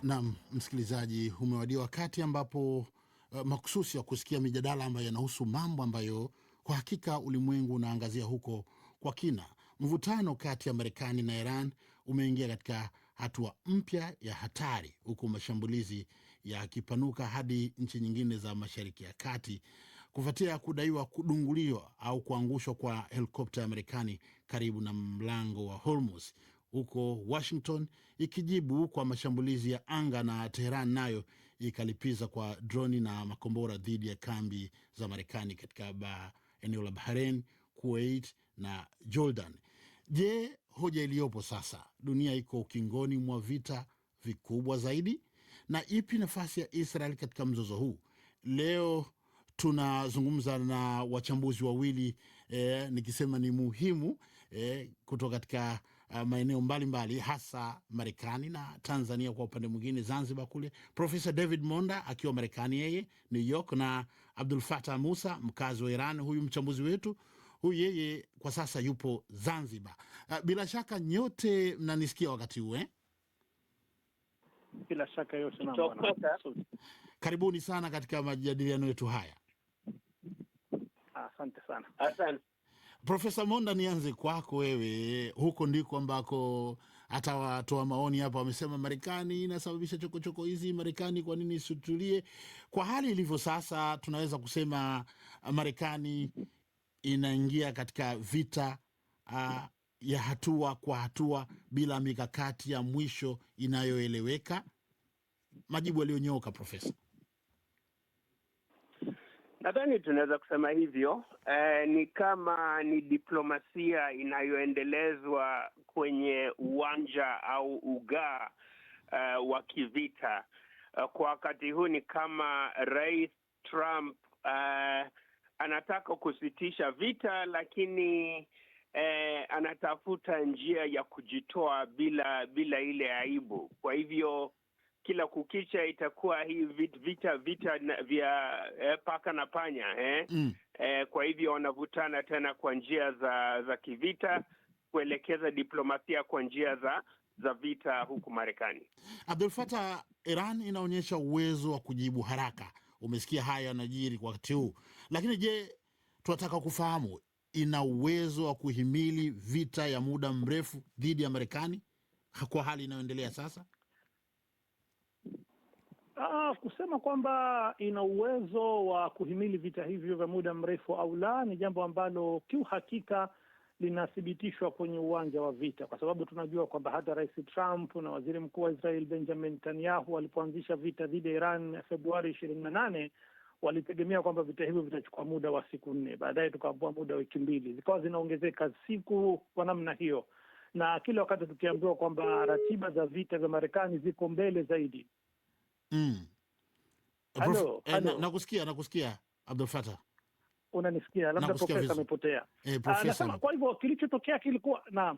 Naam, msikilizaji, umewadia wakati ambapo makususi ya kusikia mijadala ambayo yanahusu mambo ambayo kwa hakika ulimwengu unaangazia huko kwa kina. Mvutano kati ya Marekani na Iran umeingia katika hatua mpya ya hatari, huku mashambulizi yakipanuka hadi nchi nyingine za Mashariki ya Kati kufuatia kudaiwa kudunguliwa au kuangushwa kwa helikopta ya Marekani karibu na mlango wa Hormuz, huko Washington ikijibu kwa mashambulizi ya anga, na Teheran nayo ikalipiza kwa droni na makombora dhidi ya kambi za Marekani katika eneo la Bahrain, Kuwait na Jordan. Je, hoja iliyopo sasa, dunia iko ukingoni mwa vita vikubwa zaidi, na ipi nafasi ya Israel katika mzozo huu? Leo tunazungumza na wachambuzi wawili nikisema ni muhimu kutoka katika maeneo mbalimbali, hasa Marekani na Tanzania, kwa upande mwingine Zanzibar kule, Profesa David Monda akiwa Marekani, yeye New York, na Abdul Fatah Musa, mkazi wa Iran, huyu mchambuzi wetu, huyu yeye kwa sasa yupo Zanzibar. Bila shaka nyote mnanisikia wakati huu Bila shaka yote. Karibuni sana katika majadiliano yetu haya. Asante sana. Asante. Profesa Monda, nianze kwako wewe. Huko ndiko ambako hata watoa maoni hapa wamesema Marekani inasababisha chokochoko hizi. Marekani kwa nini isitulie? Kwa hali ilivyo sasa, tunaweza kusema Marekani inaingia katika vita ya hatua kwa hatua bila mikakati ya mwisho inayoeleweka. Majibu yaliyonyooka, Profesa. Nadhani tunaweza kusema hivyo. Ni kama ni diplomasia inayoendelezwa kwenye uwanja au ugaa wa kivita. Kwa wakati huu ni kama Rais Trump anataka kusitisha vita, lakini anatafuta njia ya kujitoa bila ile aibu. Kwa hivyo kila kukicha itakuwa hii vita vya paka na panya kwa hivyo wanavutana tena kwa njia za kivita, kuelekeza diplomasia kwa njia za vita huku Marekani. Abdul Fatah, Iran inaonyesha uwezo wa kujibu haraka. Umesikia haya yanajiri kwa wakati huu, lakini je, tunataka kufahamu ina uwezo wa kuhimili vita ya muda mrefu dhidi ya Marekani kwa hali inayoendelea sasa? Kusema kwamba ina uwezo wa kuhimili vita hivyo vya muda mrefu au la, ni jambo ambalo kiuhakika linathibitishwa kwenye uwanja wa vita, kwa sababu tunajua kwamba hata Rais Trump na Waziri Mkuu wa Israel Benjamin Netanyahu walipoanzisha vita dhidi ya Iran Februari 28 walitegemea kwamba vita hivyo vitachukua muda wa siku 4. Baadaye tukaambiwa muda wa wiki 2, zikawa zinaongezeka siku kwa namna hiyo, na kila wakati tukiambiwa kwamba ratiba za vita vya Marekani ziko mbele zaidi. Nakusikia Abdul Fatah. Unanisikia? Labda profesa amepotea. Nasema kwa hivyo kilichotokea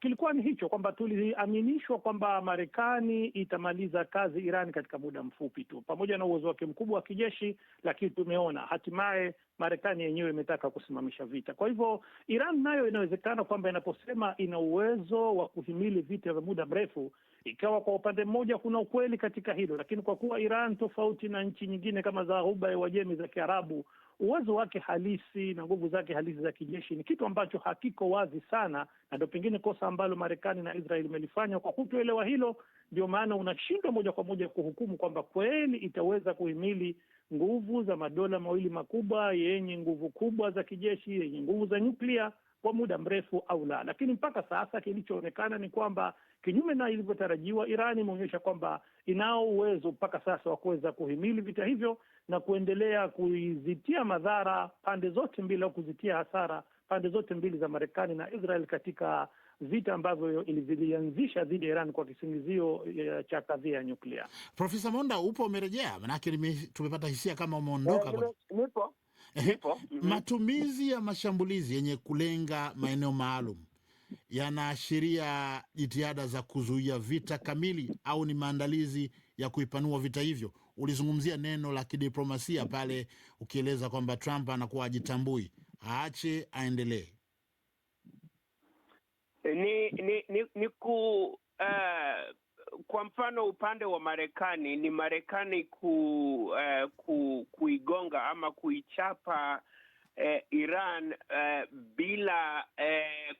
kilikuwa ni hicho, kwamba tuliaminishwa kwamba Marekani itamaliza kazi Iran katika muda mfupi tu, pamoja na uwezo wake mkubwa wa kijeshi, lakini tumeona hatimaye Marekani yenyewe imetaka kusimamisha vita. Kwa hivyo Iran nayo inawezekana kwamba inaposema ina uwezo wa kuhimili vita vya muda mrefu, ikawa kwa upande mmoja kuna ukweli katika hilo, lakini kwa kuwa Iran tofauti na nchi nyingine kama za Ghuba ya Uajemi za Kiarabu, uwezo wake halisi na nguvu zake halisi za kijeshi ni kitu ambacho hakiko wazi sana, na ndio pengine kosa ambalo Marekani na Israel imelifanya kwa kutoelewa hilo. Ndio maana unashindwa moja kwa moja kuhukumu kwamba kweli itaweza kuhimili nguvu za madola mawili makubwa yenye nguvu kubwa za kijeshi, yenye nguvu za nyuklia kwa muda mrefu au la. Lakini mpaka sasa kilichoonekana ni kwamba kinyume na ilivyotarajiwa, Iran imeonyesha kwamba inao uwezo mpaka sasa wa kuweza kuhimili vita hivyo na kuendelea kuizitia madhara pande zote mbili, au kuzitia hasara pande zote mbili za Marekani na Israel katika vita ambavyo vilianzisha dhidi ya Iran kwa kisingizio cha kadhia ya nyuklia. Profesa Monda, upo umerejea? Manake tumepata hisia kama umeondoka. Nipo. Matumizi ya mashambulizi yenye kulenga maeneo maalum yanaashiria jitihada za kuzuia vita kamili, au ni maandalizi ya kuipanua vita hivyo? Ulizungumzia neno la kidiplomasia pale ukieleza kwamba Trump anakuwa ajitambui, aache aendelee. Ni kwa mfano upande wa Marekani ni Marekani kuigonga ama kuichapa Iran bila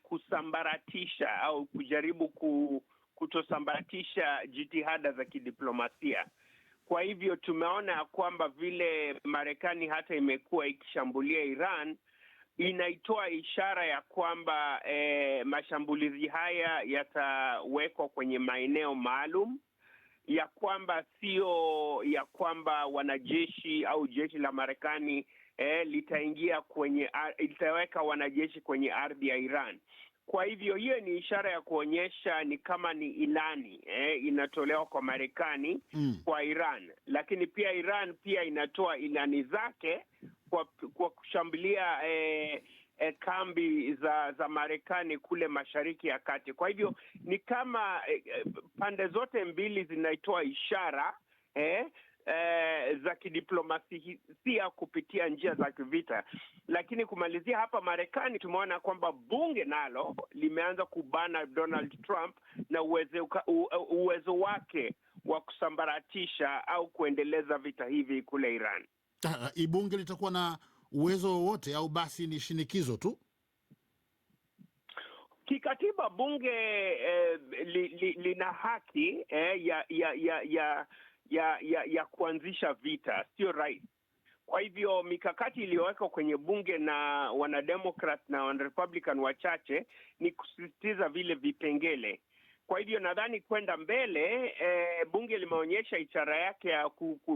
kusambaratisha au kujaribu kutosambaratisha jitihada za kidiplomasia. Kwa hivyo tumeona kwamba vile Marekani hata imekuwa ikishambulia Iran, inaitoa ishara ya kwamba mashambulizi haya yatawekwa kwenye maeneo maalum, ya kwamba sio ya kwamba wanajeshi au jeshi la Marekani litaweka wanajeshi kwenye ardhi ya Iran. Kwa hivyo hiyo ni ishara ya kuonyesha ni kama ni ilani inatolewa kwa Marekani kwa Iran, lakini pia Iran pia inatoa ilani zake kwa kushambulia kambi za Marekani kule Mashariki ya Kati. Kwa hivyo ni kama pande zote mbili zinaitoa ishara za kidiplomasia kupitia njia za kivita. Lakini kumalizia hapa Marekani, tumeona kwamba bunge nalo limeanza kubana Donald Trump na uwezo wake wa kusambaratisha au kuendeleza vita hivi kule Iran. Bunge litakuwa na uwezo wowote au basi ni shinikizo tu? Kikatiba bunge lina haki ya kuanzisha vita, sio rais. Kwa hivyo mikakati iliyowekwa kwenye bunge na wanademokrat na wanarepublican wachache ni kusisitiza vile vipengele. Kwa hivyo nadhani kwenda mbele bunge limeonyesha ishara yake ya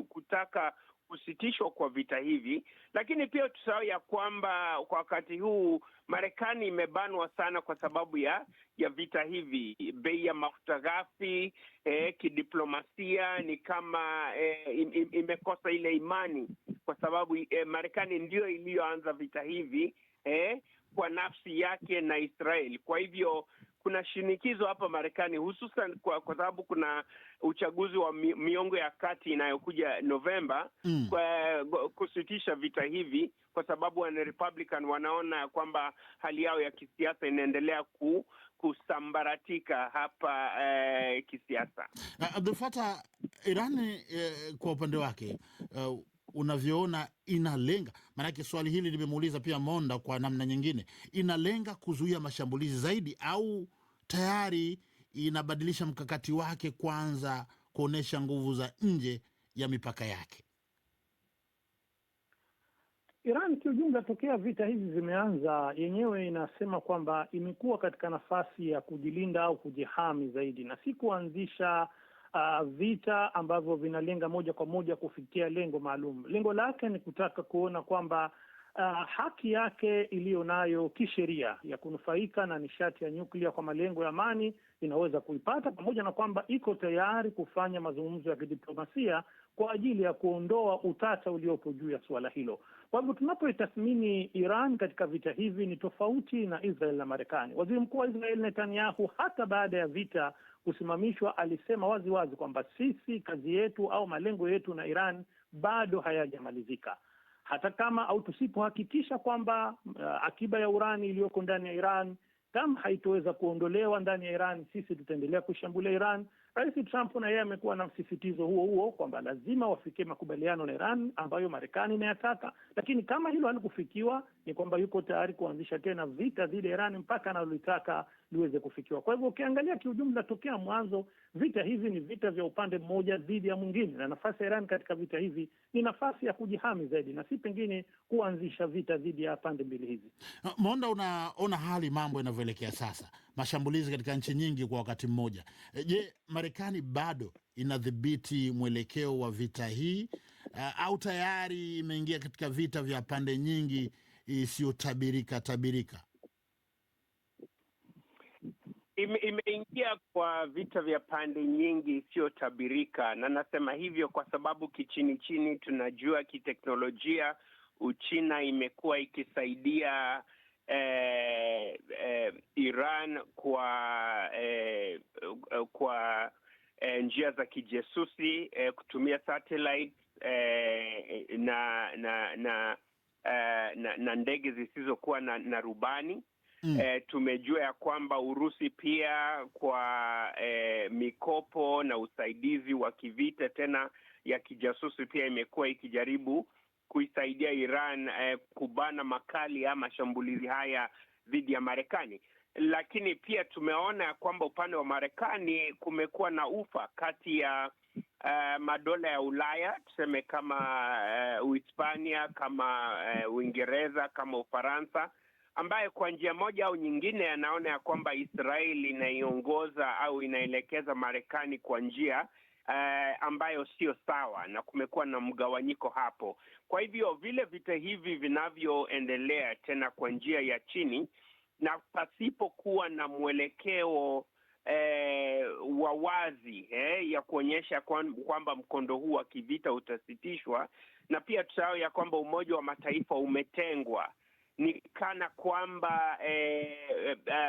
kutaka kusitishwa kwa vita hivi, lakini pia tusahau ya kwamba kwa wakati huu Marekani imebanwa sana kwa sababu ya vita hivi. Bei ya mafuta ghafi, kidiplomasia ni kama imekosa ile imani, kwa sababu Marekani ndio iliyoanza vita hivi kwa nafsi yake na Israel. Kwa hivyo kuna shinikizo hapa Marekani, hususan kwa sababu kuna uchaguzi wa miongo ya kati inayokuja Novemba, kwa kusitisha vita hivi, kwa sababu wana Republican wanaona kwamba hali yao ya kisiasa inaendelea kusambaratika hapa kisiasa. Abdul Fattah, Irani kwa upande wake unavyoona inalenga, maanake swali hili limemuuliza pia Monda kwa namna nyingine, inalenga kuzuia mashambulizi zaidi au tayari inabadilisha mkakati wake kwanza kuonesha nguvu za nje ya mipaka yake? Iran kiujumla, tokea vita hizi zimeanza, yenyewe inasema kwamba imekuwa katika nafasi ya kujilinda au kujihami zaidi, na si kuanzisha vita ambavyo vinalenga moja kwa moja kufikia lengo maalum. Lengo lake ni kutaka kuona kwamba haki yake iliyo nayo kisheria ya kunufaika na nishati ya nyuklia kwa malengo ya amani inaweza kuipata, pamoja na kwamba iko tayari kufanya mazungumzo ya kidiplomasia kwa ajili ya kuondoa utata uliopo juu ya suala hilo. Kwa hivyo tunapoitathmini Iran katika vita hivi ni tofauti na Israel na Marekani. Waziri Mkuu wa Israel Netanyahu, hata baada ya vita kusimamishwa, alisema wazi wazi kwamba sisi, kazi yetu au malengo yetu na Iran bado hayajamalizika. Hata kama au tusipohakikisha kwamba akiba ya urani iliyoko ndani ya Iran kama haitoweza kuondolewa ndani ya Iran, sisi tutaendelea kushambulia Iran. Rais Trump na yeye amekuwa na msisitizo huo kwamba lazima wafikie makubaliano na Iran ambayo Marekani inayataka, lakini kama hilo halikufikiwa ni kwamba yuko tayari kuanzisha tena vita dhidi ya Iran mpaka analolitaka liweze kufikiwa. Kwa hivyo ukiangalia kiujumla, tokea mwanzo vita hivi ni vita vya upande mmoja dhidi ya mwingine, na nafasi ya Iran katika vita hivi ni nafasi ya kujihami zaidi na si pengine kuanzisha vita dhidi ya pande mbili hizi. Monda, unaona hali mambo yanavyoelekea sasa, mashambulizi katika nchi nyingi kwa wakati mmoja. Je, Marekani bado inadhibiti mwelekeo wa vita hii au tayari imeingia katika vita vya pande nyingi isiyotabirika? Imeingia kwa vita vya pande nyingi isiyotabirika, na nasema hivyo kwa sababu kichini chini tunajua kiteknolojia Uchina imekuwa ikisaidia Iran kwa njia za kijesusi, kutumia satellite na ndege zisizokuwa na rubani. Tumejua ya kwamba Urusi pia kwa mikopo na usaidizi wa kivita tena ya kijasusi pia imekuwa ikijaribu kuisaidia Iran kubana makali ya mashambulizi haya dhidi ya Marekani. Lakini pia tumeona kwamba upande wa Marekani kumekuwa na ufa kati ya madola ya Ulaya, tuseme kama Uhispania, kama Uingereza, kama Ufaransa, ambaye kwa njia moja au nyingine anaona ya kwamba Israeli inaiongoza au inaelekeza Marekani kwa njia ambayo sio sawa, na kumekuwa na mgawanyiko hapo. Kwa hivyo vile vita hivi vinavyoendelea tena kwa njia ya chini na pasipokuwa na mwelekeo wa wazi ya kuonyesha kwamba mkondo huu wa kivita utasitishwa, na pia tusahau ya kwamba Umoja wa Mataifa umetengwa, ni kana kwamba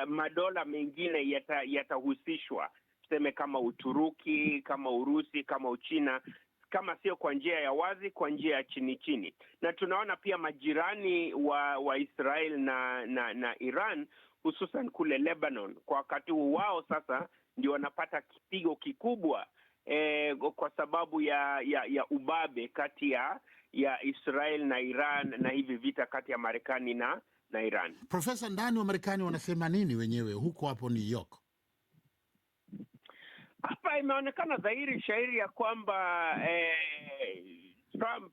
madola mengine yatahusishwa, tuseme kama Uturuki, kama Urusi, kama Uchina, kama sio kwa njia ya wazi, kwa njia ya chini chini. Na tunaona pia majirani wa Israel na Iran, hususan kule Lebanon, kwa wakati wao sasa ndio wanapata kipigo kikubwa kwa sababu ya ubabe kati ya Israel na Iran, na hivi vita kati ya Marekani na Iran. Profesa, ndani wa Marekani wanasema nini wenyewe huko hapo New York? Hapa imeonekana dhahiri shahiri ya kwamba Trump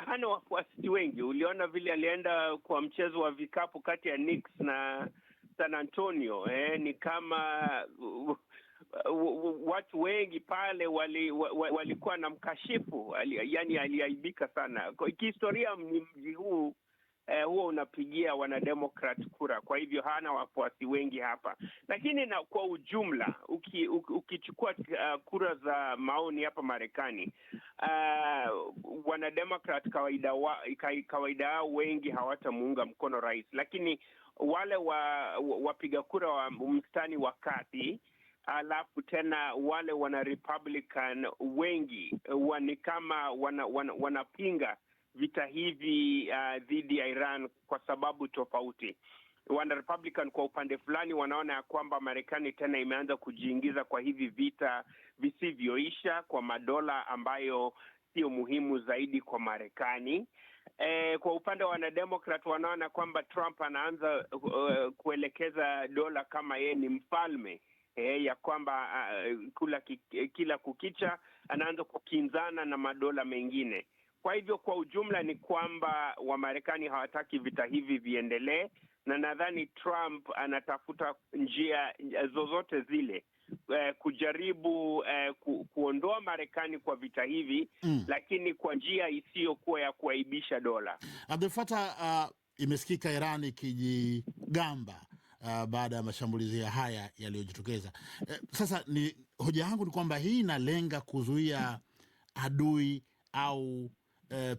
hana wafuasi wengi. Uliona vile alienda kwa mchezo wa vikapu kati ya Knicks na San Antonio. Ni kama watu wengi pale walikuwa na mkashifu, yani aliaibika sana. Kihistoria mji huu huwa unapigia wanademokrat kura, kwa hivyo hana wafuasi wengi hapa. Lakini na kwa ujumla ukichukua kura za maoni hapa Marekani, wanademokrat kawaida yao wengi hawatamuunga mkono rais, lakini wale wapiga kura wa mstani wa kati, alafu tena wale wana Republican wengi ni kama wanapinga vita hivi dhidi ya Iran kwa sababu tofauti. Wana Republican kwa upande fulani wanaona ya kwamba Marekani tena imeanza kujiingiza kwa hivi vita visivyoisha kwa madola ambayo sio muhimu zaidi kwa Marekani. Kwa upande wa wanademokrat wanaona kwamba Trump anaanza kuelekeza dola kama yeye ni mfalme, ya kwamba kila kukicha anaanza kukinzana na madola mengine. Kwa hivyo kwa ujumla ni kwamba Wamarekani hawataki vita hivi viendelee, na nadhani Trump anatafuta njia zozote zile kujaribu kuondoa Marekani kwa vita hivi, lakini kwa njia isiyokuwa ya kuaibisha dola. Abdel Fattah, imesikika Iran ikijigamba baada ya mashambulizi haya yaliyojitokeza. Sasa hoja yangu ni kwamba hii inalenga kuzuia adui au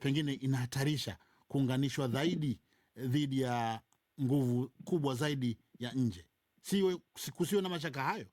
pengine inahatarisha kuunganishwa zaidi dhidi ya nguvu kubwa zaidi ya nje. Kusiwe na mashaka hayo.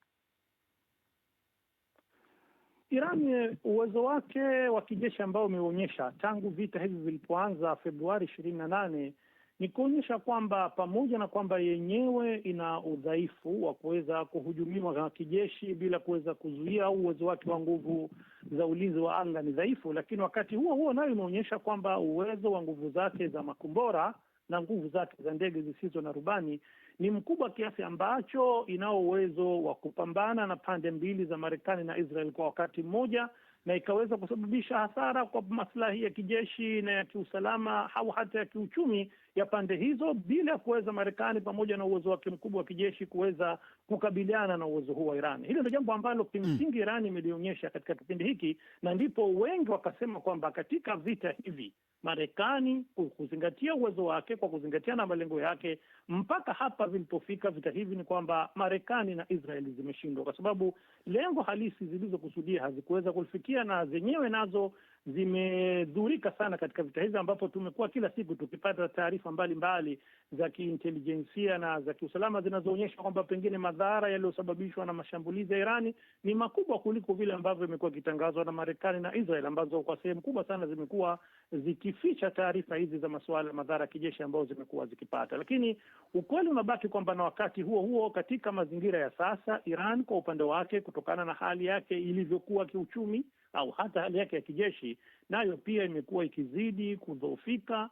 Iran uwezo wake wa kijeshi ambao umeonyesha tangu vita hivi vilipoanza Februari 28 ni kuonyesha kwamba pamoja na kwamba yenyewe ina udhaifu wa kuweza kuhujumiwa na kijeshi bila kuweza kuzuia, uwezo wake wa nguvu za ulinzi wa anga ni dhaifu, lakini wakati huo huo nayo imeonyesha kwamba uwezo wa nguvu zake za makombora na nguvu zake za ndege zisizo na rubani ni mkubwa kiasi ambacho inao uwezo wa kupambana na pande mbili za Marekani na Israel kwa wakati mmoja, na ikaweza kusababisha hasara kwa maslahi ya kijeshi na ya kiusalama au hata ya kiuchumi ya pande hizo, bila ya kuweza Marekani pamoja na uwezo wake mkubwa wa kijeshi kuweza kukabiliana na uwezo huu wa Iran. Hilo ndio jambo ambalo kimsingi Iran imelionyesha katika kipindi hiki, na ndipo wengi wakasema kwamba katika vita hivi Marekani kuzingatia uwezo wake, kwa kuzingatia na malengo yake, mpaka hapa vilipofika vita hivi ni kwamba Marekani na Israeli zimeshindwa, kwa sababu lengo halisi zilizokusudia hazikuweza kulifikia, na zenyewe nazo zimedhurika sana katika vita hivi, ambapo tumekuwa kila siku tukipata taarifa mbalimbali za kiintelijensia na za kiusalama zinazoonyesha kwamba pengine madhara yaliyosababishwa na mashambulizi ya Irani ni makubwa kuliko vile ambavyo imekuwa ikitangazwa na Marekani na Israel, ambazo kwa sehemu kubwa sana zimekuwa zikificha taarifa hizi za masuala ya madhara ya kijeshi ambayo zimekuwa zikipata. Lakini ukweli unabaki kwamba na wakati huo huo, katika mazingira ya sasa, Iran kwa upande wake, kutokana na hali yake ilivyokuwa kiuchumi au hata hali yake ya kijeshi, nayo pia imekuwa ikizidi kudhoofika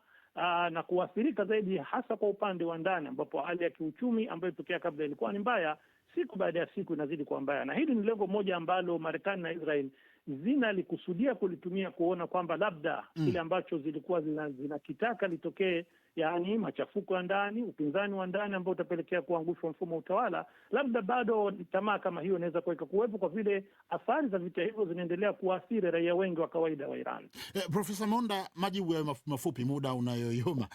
na kuathirika zaidi, hasa kwa upande wa ndani, ambapo hali ya kiuchumi ambayo ilitokea kabla ilikuwa ni mbaya, siku baada ya siku inazidi kuwa mbaya. Na hili ni lengo moja ambalo Marekani na Israel zinalikusudia kulitumia kuona kwamba labda kile ambacho zilikuwa zinakitaka litokee, yaani machafuko ya ndani, upinzani wa ndani ambao utapelekea kuangushwa mfumo wa utawala, labda bado tamaa kama hiyo inaweza kuwepo, kwa vile athari za vita hivyo zinaendelea kuathiri raia wengi wa kawaida wa Iran. Profesa Monda, majibu ya mafupi, muda unayoyoma.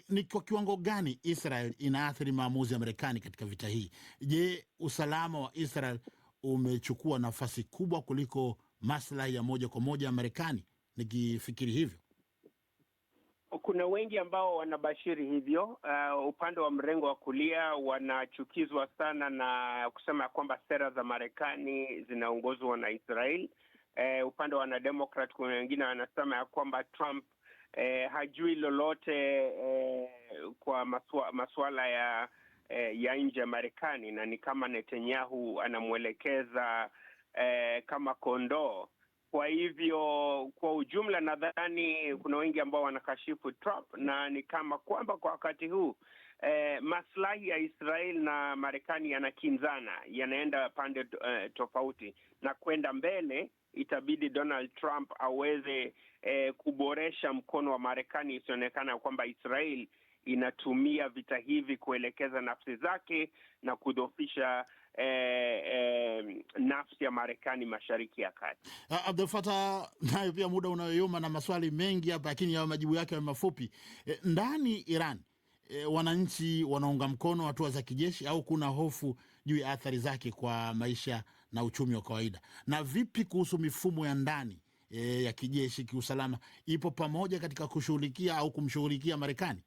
Ni kwa kiwango gani Israel inaathiri maamuzi ya Marekani katika vita hii? Je, usalama wa Israel umechukua nafasi kubwa kuliko maslahi ya moja kwa moja ya Marekani? Nikifikiri hivyo, kuna wengi ambao wanabashiri hivyo. Upande wa mrengo wa kulia wanachukizwa sana na kusema kwamba sera za Marekani zinaongozwa na Israel. Upande wa wanademokrat kuna wengine wanasema ya kwamba Trump hajui lolote kwa masuala ya nje ya Marekani, na ni kama Netanyahu anamwelekeza kama kondoo. Kwa hivyo kwa ujumla, nadhani kuna wengi ambao wanakashifu Trump, na ni kama kwamba kwa wakati huu maslahi ya Israel na Marekani yanakinzana, yanaenda pande tofauti, na kwenda mbele itabidi Donald Trump aweze kuboresha mkono wa Marekani, isionekana kwamba Israel inatumia vita hivi kuelekeza nafsi zake na kudhoofisha nafsi ya Marekani Mashariki ya Kati. Abdel Fattah, nayo pia muda unayoyoma na maswali mengi hapa, lakini ya majibu yake mafupi. Ndani Iran, wananchi wanaunga mkono hatua za kijeshi au kuna hofu juu ya athari zake kwa maisha na uchumi wa kawaida? Na vipi kuhusu mifumo ya ndani ya kijeshi, kiusalama, ipo pamoja katika kushughulikia au kumshughulikia Marekani?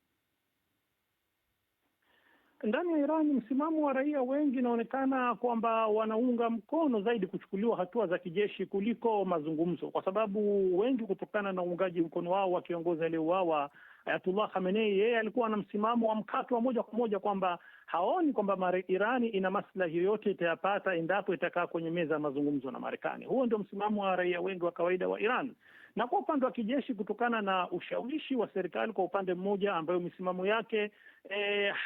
Ndani ya Iran, msimamo wa raia wengi inaonekana kwamba wanaunga mkono zaidi kuchukuliwa hatua za kijeshi kuliko mazungumzo, kwa sababu wengi, kutokana na uungaji mkono wao wa kiongozi aliyeuawa Ayatullah Khamenei, yeye alikuwa na msimamo wa mkato wa moja kwa moja kwamba haoni kwamba Irani ina maslahi yoyote itayapata endapo itakaa kwenye meza ya mazungumzo na Marekani. Huo ndio msimamo wa raia wengi wa kawaida wa Iran. Na kwa upande wa kijeshi, kutokana na ushawishi wa serikali kwa upande mmoja, ambayo misimamo yake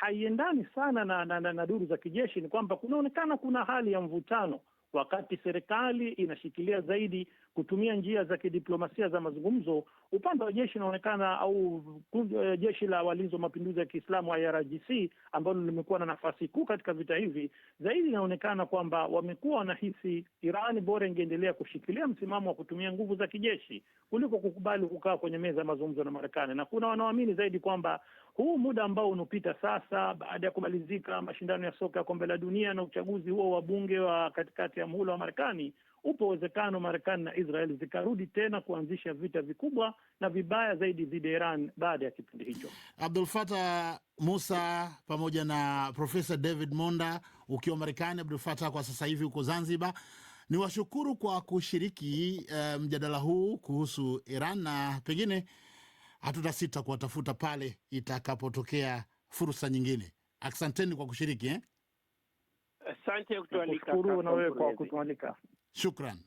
haiendani sana na duru za kijeshi, ni kwamba kunaonekana kuna hali ya mvutano, wakati serikali inashikilia zaidi kutumia njia za kidiplomasia za mazungumzo. Upande wa jeshi inaonekana, au jeshi la walinzi wa mapinduzi ya Kiislamu IRGC, ambalo limekuwa na nafasi kuu katika vita hivi, zaidi inaonekana kwamba wamekuwa wanahisi Iran bora ingeendelea kushikilia msimamo wa kutumia nguvu za kijeshi kuliko kukubali kukaa kwenye meza ya mazungumzo na Marekani. Na kuna wanaoamini zaidi kwamba huu muda ambao unapita sasa, baada ya kumalizika mashindano ya soka ya kombe la dunia na uchaguzi huo wa bunge wa katikati ya muhula wa Marekani, upo uwezekano Marekani na Israel zikarudi tena kuanzisha vita vikubwa na vibaya zaidi dhidi ya Iran baada ya kipindi hicho. Abdel Fattah Musa pamoja na Profesa David Monda ukiwa Marekani, Abdel Fattah kwa sasa hivi uko Zanzibar, ni washukuru kwa kushiriki mjadala huu kuhusu Iran, na pengine hatutasita kuwatafuta pale itakapotokea fursa nyingine. Asanteni kwa kushiriki. Asante kutualika. Kushukuru na wewe kwa kutualika. Shukran.